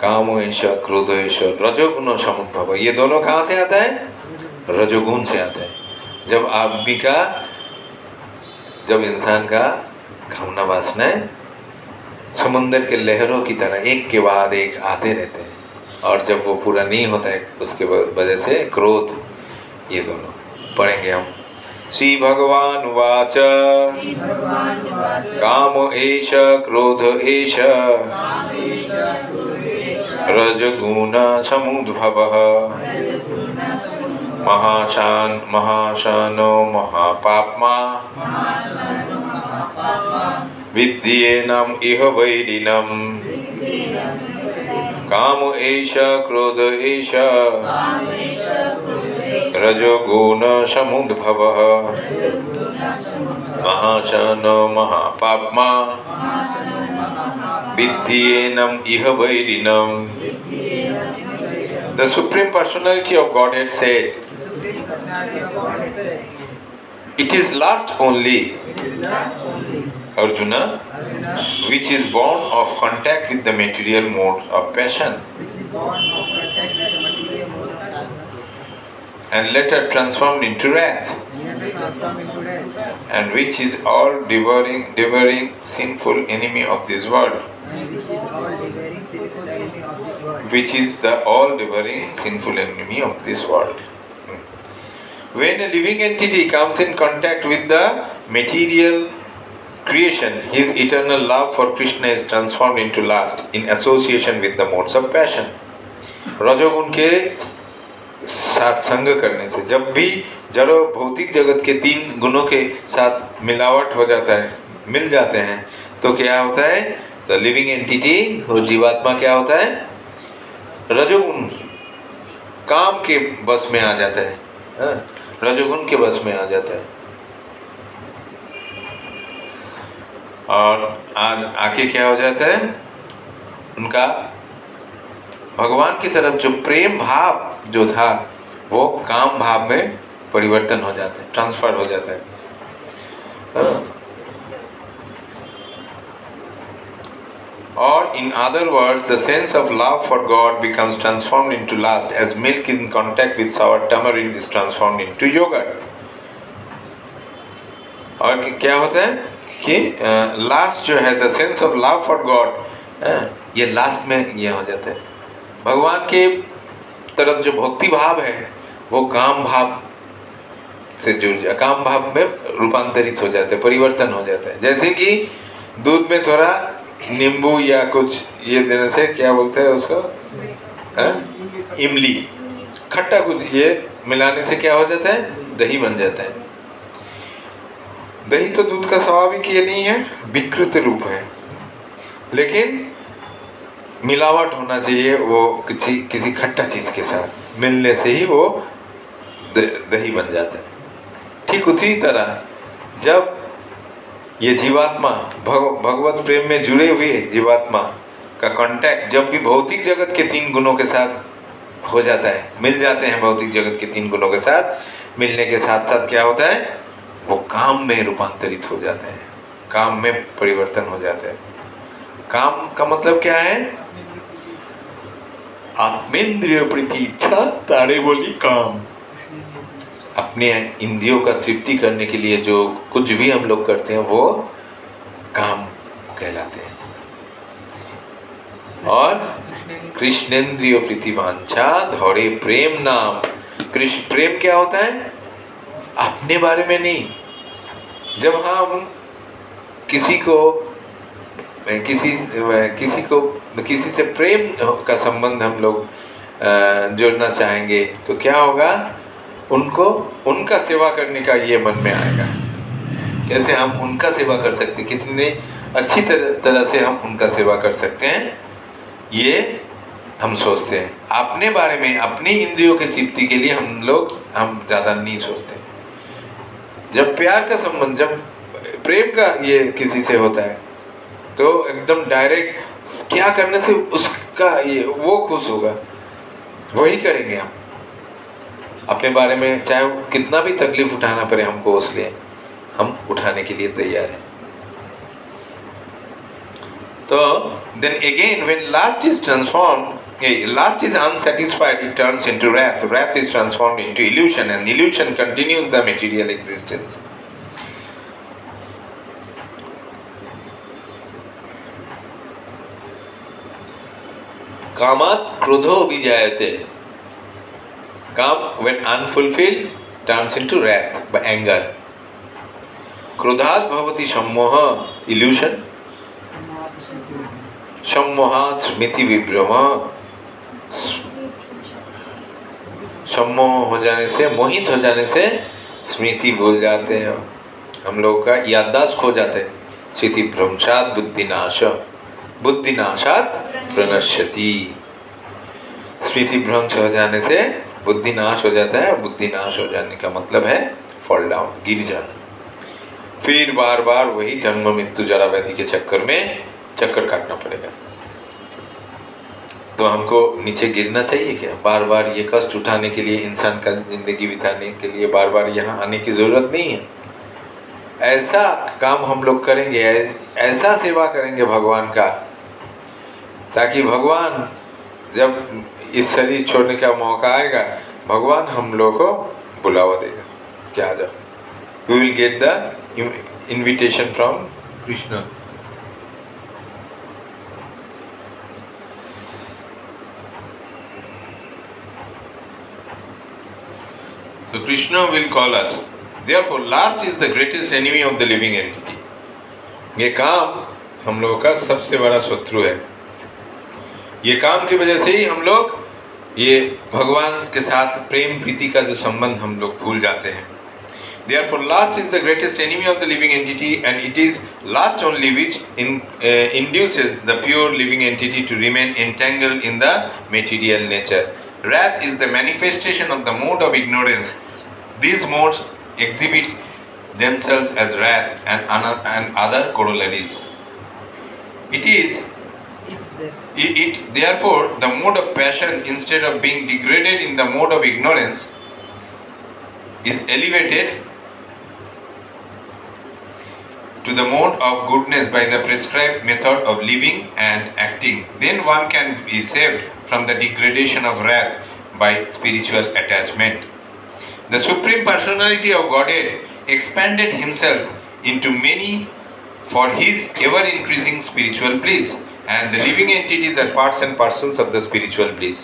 S1: कामोश क्रोधोश रजोगुण समुद्भव। ये दोनों कहाँ से आता है? रजोगुण से आता है। जब इंसान का कामना वासनाएं समुंदर के लहरों की तरह एक के बाद एक आते रहते हैं, और जब वो पूरा नहीं होता है उसके वजह से क्रोध, ये दोनों पढ़ेंगे हम। श्री भगवान उवाच काम एष क्रोध एष रजगुण समुद्भवः महाशानो महापाप्मा विद्येनम् इह वैरिणम् काम एष क्रोध एष रजोगुण समुद्भवः महाशानो महापाप्मा विद्येनम् इह वैरिणम्. The Supreme Personality of Godhead said, it is lust only, Arjuna, which is born of contact with the material mode of passion and later transformed into wrath, and which is all devouring sinful enemy of this world. Which is the all-devouring sinful enemy of this world. When a living entity comes in contact with the material creation, his eternal love for Krishna is transformed into lust in association with the modes of passion. रजोगुण के साथ संग करने से, जब भी जड़ भौतिक जगत के तीन गुणों के साथ मिलावट हो जाता है, मिल जाते हैं, तो क्या होता है? द लिविंग एंटिटी, वो जीवात्मा क्या होता है? रजोगुण काम के बस में आ जाता है, रजोगुण के बस में आ जाता है, और आके क्या हो जाता है? उनका भगवान की तरफ जो प्रेम भाव जो था वो काम भाव में परिवर्तन हो जाता है, ट्रांसफर हो जाता है. Or in other words, the sense of love for God becomes transformed into lust as milk in contact with sour tamarind is transformed into yogurt. और क्या होता है कि लास्ट जो है, the sense of love for God, ये last में ये हो जाता है. भगवान के तरफ जो भक्ति भाव है वो काम भाव से जुड़ जाए, काम भाव में रूपांतरित हो जाता है, परिवर्तन हो जाता है. जैसे कि दूध में थोड़ा नींबू या कुछ ये देने से क्या बोलते हैं उसको, इमली, खट्टा कुछ ये मिलाने से क्या हो जाता है? दही बन जाता है. दही तो दूध का स्वाभाविक ये नहीं है, विकृत रूप है, लेकिन मिलावट होना चाहिए वो किसी खट्टा चीज के साथ मिलने से ही वो दही बन जाता है. ठीक उसी तरह जब ये जीवात्मा भगवत प्रेम में जुड़े हुए जीवात्मा का कांटेक्ट जब भी भौतिक जगत के तीन गुणों के साथ हो जाता है, मिल जाते हैं भौतिक जगत के तीन गुणों के साथ, मिलने के साथ साथ क्या होता है? वो काम में रूपांतरित हो जाते हैं, काम में परिवर्तन हो जाता है. काम का मतलब क्या है? आत्मेंद्रिय प्रति इच्छा तारे बोली काम. अपने इंद्रियों का तृप्ति करने के लिए जो कुछ भी हम लोग करते हैं वो काम कहलाते हैं. और कृष्णेंद्रिय प्रीतिवांछा धौरे प्रेम नाम. कृष्ण प्रेम क्या होता है? अपने बारे में नहीं. जब हम किसी से प्रेम का संबंध हम लोग जोड़ना चाहेंगे तो क्या होगा? उनका सेवा करने का ये मन में आएगा. कैसे हम उनका सेवा कर सकते हैं, कितनी अच्छी तरह से हम उनका सेवा कर सकते हैं, ये हम सोचते हैं. अपने बारे में, अपनी इंद्रियों की तृप्ति के लिए हम ज़्यादा नहीं सोचते. जब प्यार का संबंध, जब प्रेम का ये किसी से होता है तो एकदम डायरेक्ट क्या करने से उसका ये वो खुश होगा वही करेंगे हम. अपने बारे में चाहे कितना भी तकलीफ उठाना पड़े हमको, उसलिए हम उठाने के लिए तैयार हैं. तो then again when lust is unsatisfied, it turns into wrath. Wrath is transformed into illusion, and illusion continues the material existence. Kamat krodho vijayate. Kam, when unfulfilled, turns into wrath by anger. क्रोधात् भवति सम्मोह, evolution, सम्मोहात् स्मृति विभ्रम, सम्मोह हो जाने से, मोहित हो जाने से स्मृति भूल जाते हैं, हम लोग का याददाश्त खो जाते हैं। स्मृति भ्रंशात् बुद्धिनाश, बुद्धिनाशात् प्रणश्यति। स्मृति भ्रंश हो जाने से बुद्धि नाश हो जाता है, और बुद्धि नाश हो जाने का मतलब है फॉल डाउन, गिर जाना। फिर बार बार वही जन्म मृत्यु जरा व्याधि के चक्कर में चक्कर काटना पड़ेगा। तो हमको नीचे गिरना चाहिए क्या? बार बार ये कष्ट उठाने के लिए, इंसान का जिंदगी बिताने के लिए बार बार यहाँ आने की जरूरत नहीं है। ऐसा काम हम लोग करेंगे, ऐसा सेवा करेंगे भगवान का, ताकि भगवान जब इस शरीर छोड़ने का मौका आएगा, भगवान हम लोग को बुलावा देगा, क्या आ जाओ, we will get the invitation from Krishna. So Krishna will call us. Therefore, last is the greatest enemy of the living entity. ये काम हम लोगों का सबसे बड़ा शत्रु है। ये काम की वजह से ही हम लोग ये भगवान के साथ प्रेम प्रीति का जो संबंध हम लोग भूल जाते हैं। Therefore, last is the greatest enemy of the living entity, and it is last only which induces the pure living entity to remain entangled in the material nature. Wrath is the manifestation of the mode of ignorance. These modes exhibit themselves as wrath and other corollaries. Therefore, the mode of passion, instead of being degraded in the mode of ignorance, is elevated to the mode of goodness by the prescribed method of living and acting. Then one can be saved from the degradation of wrath by spiritual attachment. The Supreme Personality of Godhead expanded himself into many for his ever-increasing spiritual bliss, and the living entities are parts and parcels of the spiritual bliss.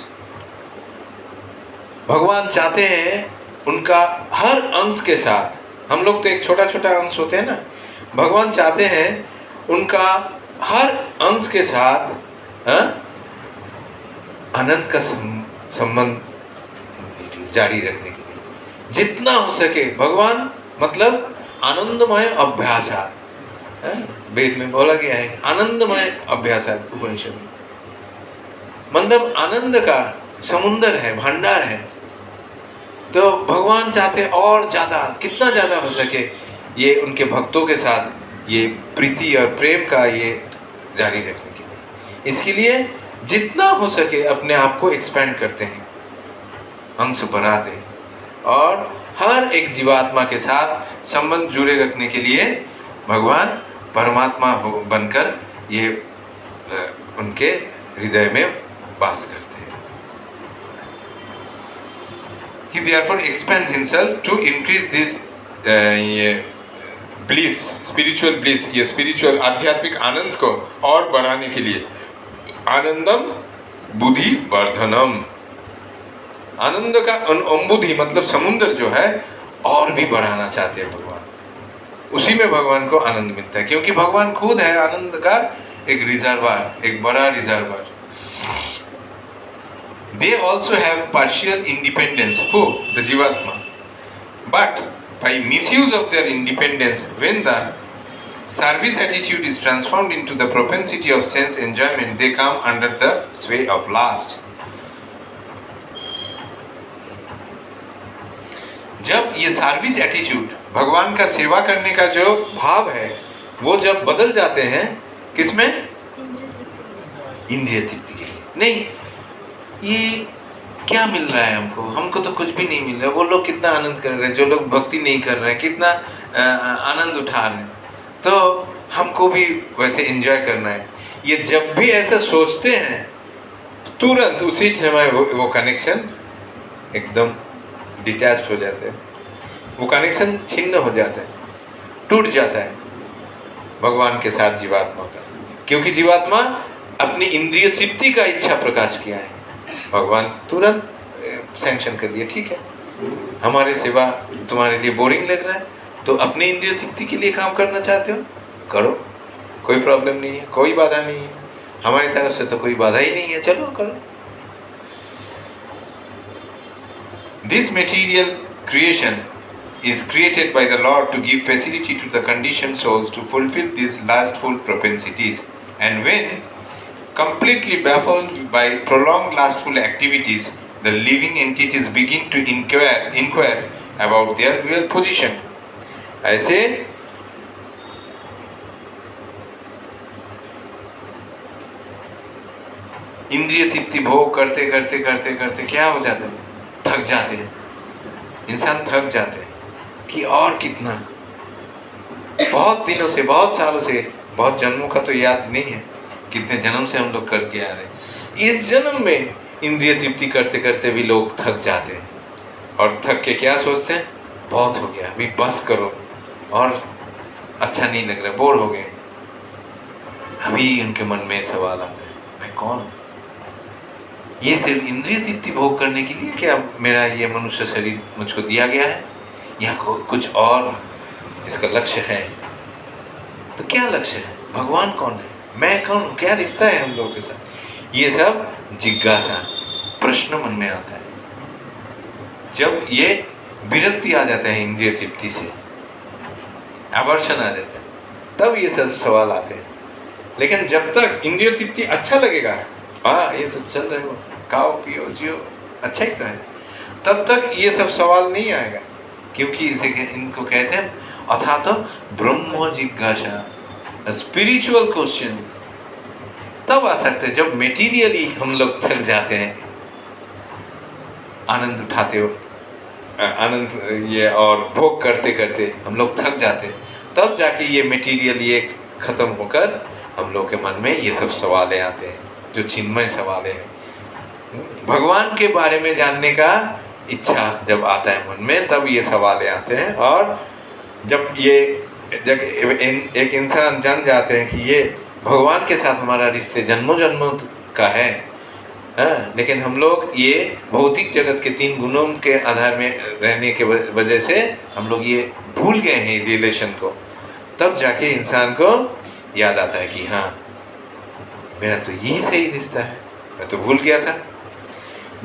S1: भगवान चाहते हैं उनका हर अंश के साथ, हम लोग तो एक छोटा छोटा अंश होते हैं ना, भगवान चाहते हैं उनका हर अंश के साथ आनंद का संबंध जारी रखने के लिए जितना हो सके। भगवान मतलब आनंदमय अभ्यासात, वेद में बोला गया है आनंदमय अभ्यासात, उपनिषद में, मतलब आनंद का समुंदर है, भंडार है। तो भगवान चाहते और ज़्यादा, कितना ज़्यादा हो सके ये उनके भक्तों के साथ ये प्रीति और प्रेम का ये जारी रखने के लिए, इसके लिए जितना हो सके अपने आप को एक्सपेंड करते हैं, अंश बढ़ाते हैं, और हर एक जीवात्मा के साथ संबंध जुड़े रखने के लिए भगवान परमात्मा हो बनकर ये उनके हृदय में वास करते हैं। He therefore expands himself to increase this bliss, spiritual bliss, ये spiritual आध्यात्मिक आनंद को और बढ़ाने के लिए। आनंदम बुद्धि वर्धनम, आनंद का अम्बुधि मतलब समुद्र जो है और भी बढ़ाना चाहते हैं भगवान, उसी में भगवान को आनंद मिलता है, क्योंकि भगवान खुद है आनंद का एक रिजर्वायर, एक बड़ा reservoir. They also have partial independence, who? The Jivatma. But by misuse of their independence, when the service attitude is transformed into the propensity of sense enjoyment, they come under the sway of lust. जब ये service attitude, भगवान का सेवा करने का जो भाव है, वो जब बदल जाते हैं किसमें? इंद्रिय तृप्ति के लिए। नहीं, ये क्या मिल रहा है हमको, हमको तो कुछ भी नहीं मिल रहा है। वो लोग कितना आनंद कर रहे हैं, जो लोग भक्ति नहीं कर रहे हैं कितना आनंद उठा रहे हैं, तो हमको भी वैसे एंजॉय करना है। ये जब भी ऐसा सोचते हैं तुरंत उसी समय वो कनेक्शन एकदम डिटैच्ड हो जाते हैं, वो कनेक्शन छिन्न हो जाता है, टूट जाता है भगवान के साथ जीवात्मा का, क्योंकि जीवात्मा अपनी इंद्रिय तृप्ति का इच्छा प्रकाश किया है। भगवान तुरंत सैंक्शन कर दिया, ठीक है हमारी सेवा तुम्हारे लिए बोरिंग लग रहा है, तो अपने इंद्रिय तृप्ति के लिए काम करना चाहते हो, करो, कोई प्रॉब्लम नहीं है, कोई बाधा नहीं है, हमारी तरफ से तो कोई बाधा ही नहीं है, चलो करो। This material creation is created by the Lord to give facility to the conditioned souls to fulfill these lustful propensities. And when completely baffled by prolonged lustful activities, the living entities begin to inquire about their real position. ऐसे इंद्रिय तृप्ति भोग करते करते करते करते क्या हो जाता है, थक जाते हैं, इंसान थक जाते हैं कि और कितना, बहुत दिनों से, बहुत सालों से, बहुत जन्मों का तो याद नहीं है, कितने जन्म से हम लोग करके आ रहे हैं। इस जन्म में इंद्रिय तृप्ति करते करते भी लोग थक जाते हैं और थक के क्या सोचते हैं, बहुत हो गया, अभी बस करो, और अच्छा नहीं लग रहा, बोर हो गए। अभी उनके मन में सवाल आ गए, मैं कौन हूँ? ये सिर्फ इंद्रिय तृप्ति भोग करने के लिए क्या मेरा ये मनुष्य शरीर मुझको दिया गया है, या कुछ और इसका लक्ष्य है? तो क्या लक्ष्य है? भगवान कौन है, मैं कौन हूँ, क्या रिश्ता है हम लोगों के साथ? ये सब जिज्ञासा, प्रश्न मन में आता है। जब ये विरक्ति आ जाता है इंद्रिय तृप्ति से, आवर्षण आ जाता है, तब ये सब सवाल आते हैं। लेकिन जब तक इंद्रिय तृप्ति अच्छा लगेगा, हाँ ये तो चल रहे हो, खाओ पियो जियो, अच्छा ही तो है, तब तक ये सब सवाल नहीं आएगा। क्योंकि इसे इनको कहते हैं अथा तो ब्रह्म जिज्ञासा, स्पिरिचुअल क्वेश्चन। तब आ सकते हैं जब मेटीरियली हम लोग थक जाते हैं, आनंद उठाते हो, आनंद ये और भोग करते करते हम लोग थक जाते हैं, तब जाके ये मेटीरियल ये खत्म होकर हम लोग के मन में ये सब सवालें आते हैं, जो चिन्मय सवालें हैं। भगवान के बारे में जानने का इच्छा जब आता है मन में, तब ये सवालें आते हैं। और जब एक इंसान जान जाते हैं कि ये भगवान के साथ हमारा रिश्ते जन्मों जन्मों का है, लेकिन हम लोग ये भौतिक जगत के 3 गुणों के आधार में रहने के वजह से हम लोग ये भूल गए हैं रिलेशन को, तब जाके इंसान को याद आता है कि हाँ मेरा तो यही सही रिश्ता है, मैं तो भूल गया था।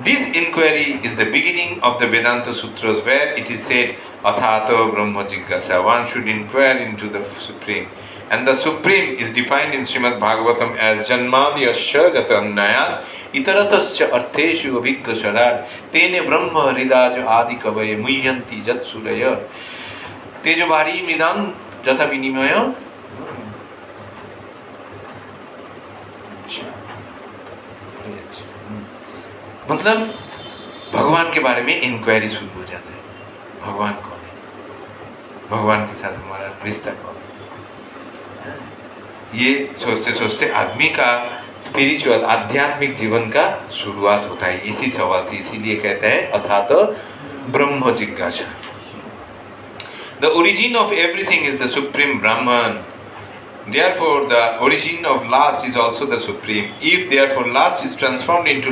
S1: This inquiry is the beginning of the Vedanta Sutras, where it is said, Athato Brahma Jigyasa, one should inquire into the Supreme. And the Supreme is defined in Srimad Bhagavatam as Janmadiyasya Gatannayat Itaratascha Artheshu Abhiggasharad Tene Brahma Hridaj Adi Kavaye Muyyanti Jat Suraya Tejobari Midang Jata Vinimaya। मतलब भगवान के बारे में inquiry शुरू हो जाता है, भगवान कौन है, भगवान के साथ हमारा रिश्ता कौन है। ये सोचते सोचते आदमी का स्पिरिचुअल आध्यात्मिक जीवन का शुरुआत होता है इसी सवाल से। इसीलिए कहते हैं अर्थात ब्रह्म जिज्ञासा। The origin of everything is the supreme ब्राह्मण। Therefore, the origin of lust is also the supreme. If therefore lust is transformed into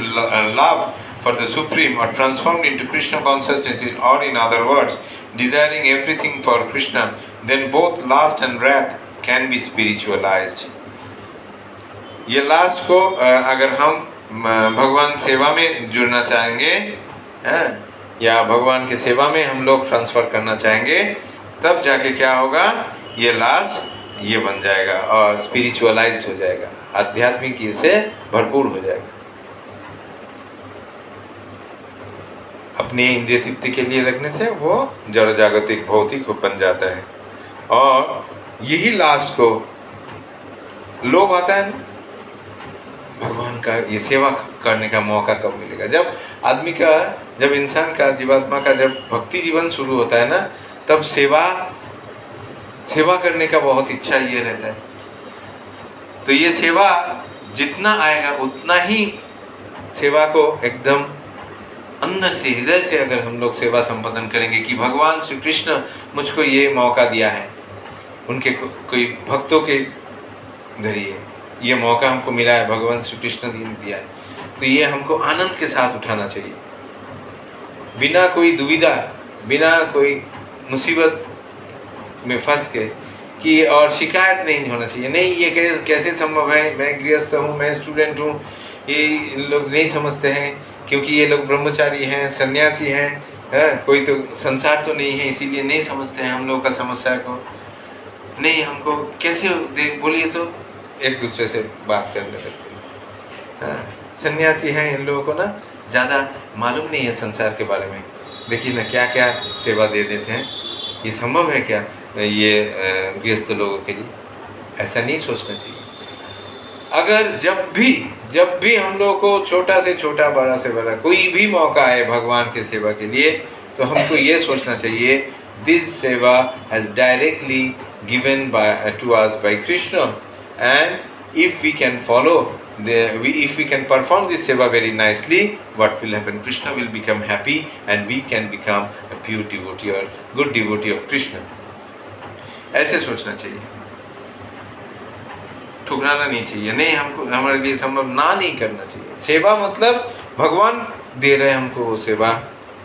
S1: love for the supreme, or transformed into Krishna consciousness, or in other words, desiring everything for Krishna, then both lust and wrath can be spiritualized. ये last को अगर हम भगवान सेवा में जुड़ना चाहेंगे, या भगवान की सेवा में हम लोग ट्रांसफर करना चाहेंगे, तब जाके क्या होगा, ये लास्ट ये बन जाएगा और स्पिरिचुअलाइज्ड हो जाएगा, आध्यात्मिक से भरपूर हो जाएगा। अपने इंद्रिय तृप्ति के लिए लगने से वो जड़ जागतिक भौतिक बन जाता है। और यही लास्ट को लोभ आता है ना, भगवान का ये सेवा करने का मौका कब मिलेगा? जब आदमी का, जब इंसान का, जीवात्मा का जब भक्ति जीवन शुरू होता है ना, तब सेवा करने का बहुत इच्छा ये रहता है। तो ये सेवा जितना आएगा उतना ही सेवा को एकदम अंदर से, हृदय से अगर हम लोग सेवा संपादन करेंगे कि भगवान श्री कृष्ण मुझको ये मौका दिया है, उनके कोई भक्तों के जरिए ये मौका हमको मिला है, भगवान श्री कृष्ण ने दिया है, तो ये हमको आनंद के साथ उठाना चाहिए, बिना कोई दुविधा, बिना कोई मुसीबत में फंस के कि और शिकायत नहीं होना चाहिए, नहीं ये कैसे संभव है, मैं गृहस्थ हूँ, मैं स्टूडेंट हूँ, ये लोग नहीं समझते हैं क्योंकि ये लोग ब्रह्मचारी हैं, सन्यासी हैं, कोई तो संसार तो नहीं है इसीलिए नहीं समझते हैं हम लोग का समस्या को। नहीं हमको कैसे देख बोलिए तो एक दूसरे से बात करने लगते हैं। सन्यासी हैं, इन लोगों को ना ज़्यादा मालूम नहीं है संसार के बारे में। देखिए ना क्या क्या सेवा दे देते हैं, ये संभव है क्या ये गृहस्थ लोगों के लिए? ऐसा नहीं सोचना चाहिए। अगर जब भी हम लोग को छोटा से छोटा बड़ा से बड़ा कोई भी मौका है भगवान के सेवा के लिए, तो हमको ये सोचना चाहिए this seva has directly given to us by Krishna, and if we can follow if we can perform this seva very nicely, what will happen? Krishna will become happy and we can become a pure devotee or good devotee of Krishna. ऐसे सोचना चाहिए, ठुकराना नहीं चाहिए। नहीं हमको हमारे लिए संभव ना नहीं करना चाहिए। सेवा मतलब भगवान दे रहे हैं हमको वो सेवा,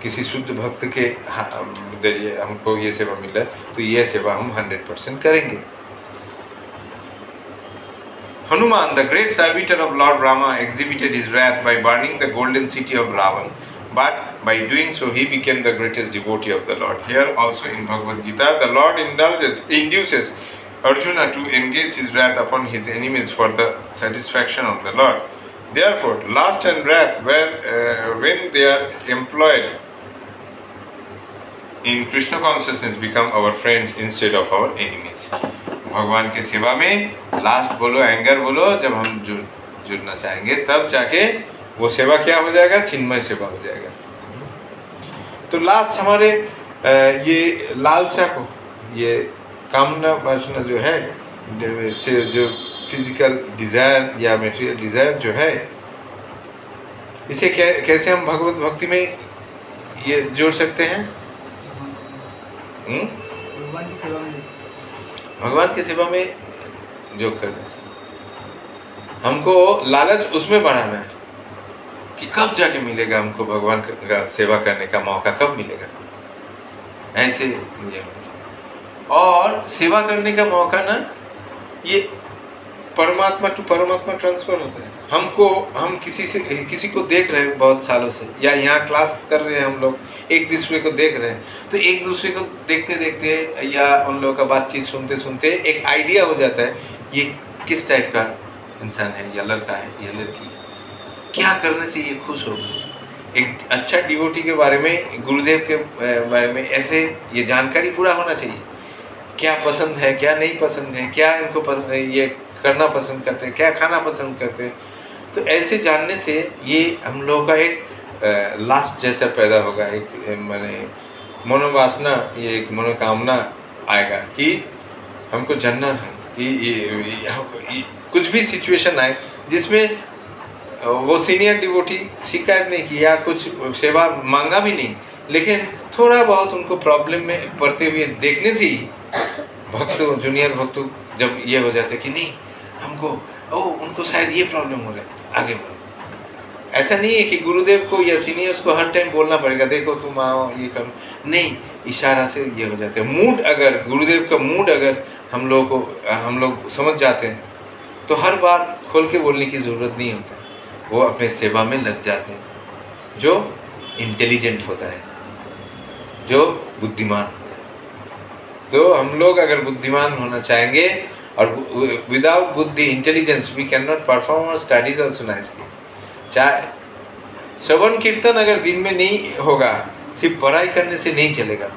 S1: किसी शुद्ध भक्त के जरिए हमको ये सेवा मिल रहा है, तो ये सेवा हम 100% करेंगे। Hanuman, the great servitor of Lord Rama, exhibited his wrath by burning the golden city of Ravan, but by doing so he became the greatest devotee of the Lord. Here also in Bhagavad Gita, the Lord induces Arjuna to engage his wrath upon his enemies for the satisfaction of the Lord. Therefore, lust and wrath, when they are employed in Krishna consciousness, become our friends instead of our enemies. भगवान के सेवा में last बोलो, anger बोलो, जब हम जुड़ना चाहेंगे तब जाके वो सेवा क्या हो जाएगा? चिन्मय सेवा हो जाएगा। तो लास्ट हमारे ये लालसा को, ये कामना वासना जो है, जो फिजिकल डिज़ायर या मटेरियल डिज़ायर जो है, इसे कैसे हम भगवत भक्ति में ये जोड़ सकते हैं? भगवान की सेवा में योग करने से हमको लालच उसमें बढ़ाना है कि कब जाके मिलेगा हमको भगवान का सेवा करने का मौका, कब मिलेगा, ऐसे ये होना चाहिए। और सेवा करने का मौका ना ये परमात्मा टू परमात्मा ट्रांसफर होता है। हम किसी को देख रहे हैं बहुत सालों से, या यहाँ क्लास कर रहे हैं हम लोग, एक दूसरे को देख रहे हैं, तो एक दूसरे को देखते देखते या उन लोगों का बातचीत सुनते सुनते एक आइडिया हो जाता है ये किस टाइप का इंसान है, या लड़का है या लड़की, क्या करने से ये खुश होगा। एक अच्छा डिवोटी के बारे में, गुरुदेव के बारे में ऐसे ये जानकारी पूरा होना चाहिए, क्या पसंद है क्या नहीं पसंद है, क्या इनको पसंद है, ये करना पसंद करते हैं, क्या खाना पसंद करते हैं। तो ऐसे जानने से ये हम लोगों का एक लास्ट जैसा पैदा होगा, एक माने मनोवासना, ये एक मनोकामना आएगा कि हमको जानना है कि ये कुछ भी सिचुएशन आए जिसमें वो सीनियर डिवोटी शिकायत नहीं की या कुछ सेवा मांगा भी नहीं, लेकिन थोड़ा बहुत उनको प्रॉब्लम में पड़ते हुए देखने से ही भक्तों, जूनियर भक्तों जब ये हो जाते कि नहीं हमको उनको शायद ये प्रॉब्लम हो रहा है, आगे बढ़ो। ऐसा नहीं है कि गुरुदेव को या सीनियर्स को हर टाइम बोलना पड़ेगा देखो तुम आओ ये करो, नहीं, इशारा से ये हो जाते हैं। मूड अगर गुरुदेव का मूड अगर हम लोग समझ जाते हैं तो हर बात खोल के बोलने की ज़रूरत नहीं होता, वो अपने सेवा में लग जाते हैं। जो इंटेलिजेंट होता है, जो बुद्धिमान होता है। तो हम लोग अगर बुद्धिमान होना चाहेंगे, और without buddhi intelligence we can not perform our studies also nicely. चाहे श्रवण कीर्तन अगर दिन में नहीं होगा, सिर्फ पढ़ाई करने से नहीं चलेगा।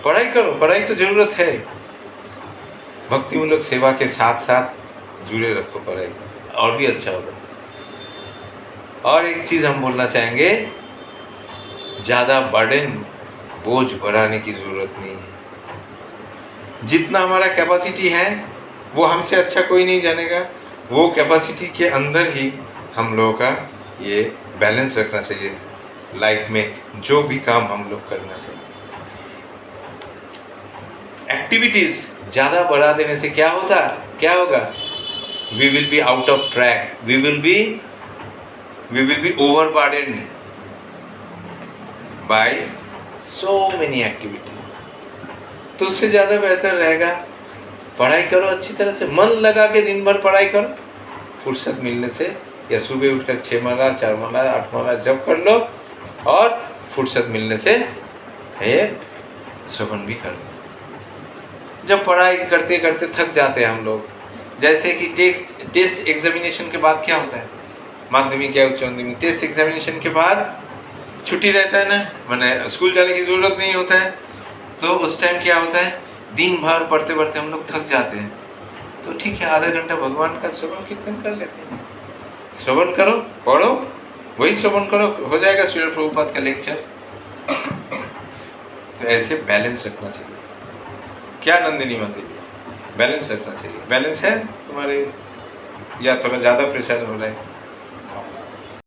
S1: पढ़ाई करो, पढ़ाई तो जरूरत है, भक्तिमूलक सेवा के साथ साथ जुड़े रखो पढ़ाई, और भी अच्छा होगा। और एक चीज़ हम बोलना चाहेंगे, ज़्यादा बर्डन, बोझ बढ़ाने की ज़रूरत नहीं है। जितना हमारा कैपेसिटी है वो हमसे अच्छा कोई नहीं जानेगा, वो कैपेसिटी के अंदर ही हम लोगों का ये बैलेंस रखना चाहिए लाइफ में, जो भी काम हम लोग करना चाहिए। एक्टिविटीज़ ज़्यादा बढ़ा देने से क्या होगा? We will be out of track, we will be overburdened by so many activities, तो उससे ज़्यादा बेहतर रहेगा पढ़ाई करो अच्छी तरह से, मन लगा के दिन भर पढ़ाई करो, फुर्सत मिलने से या सुबह उठकर 6 माला 4 माला 8 माला जप कर लो और फुर्सत मिलने से है श्रवण भी कर लो। जब पढ़ाई करते करते थक जाते हैं हम लोग, जैसे कि टेस्ट एग्जामिनेशन के बाद क्या होता है, माध्यमिक या उच्च माध्यमिक टेस्ट एग्जामिनेशन के बाद छुट्टी रहता है ना, मैंने स्कूल जाने की ज़रूरत नहीं होता है, तो उस टाइम क्या होता है दिन भर पढ़ते पढ़ते हम लोग थक जाते हैं, तो ठीक है आधा घंटा भगवान का श्रवण कीर्तन कर लेते हैं। श्रवण करो, पढ़ो, वही श्रवण करो, हो जाएगा श्रील प्रभुपाद का लेक्चर। तो ऐसे बैलेंस रखना चाहिए। क्या नंदिनी माता जी, बैलेंस रखना चाहिए। बैलेंस है तुम्हारे या थोड़ा ज़्यादा प्रेशर हो रहा है?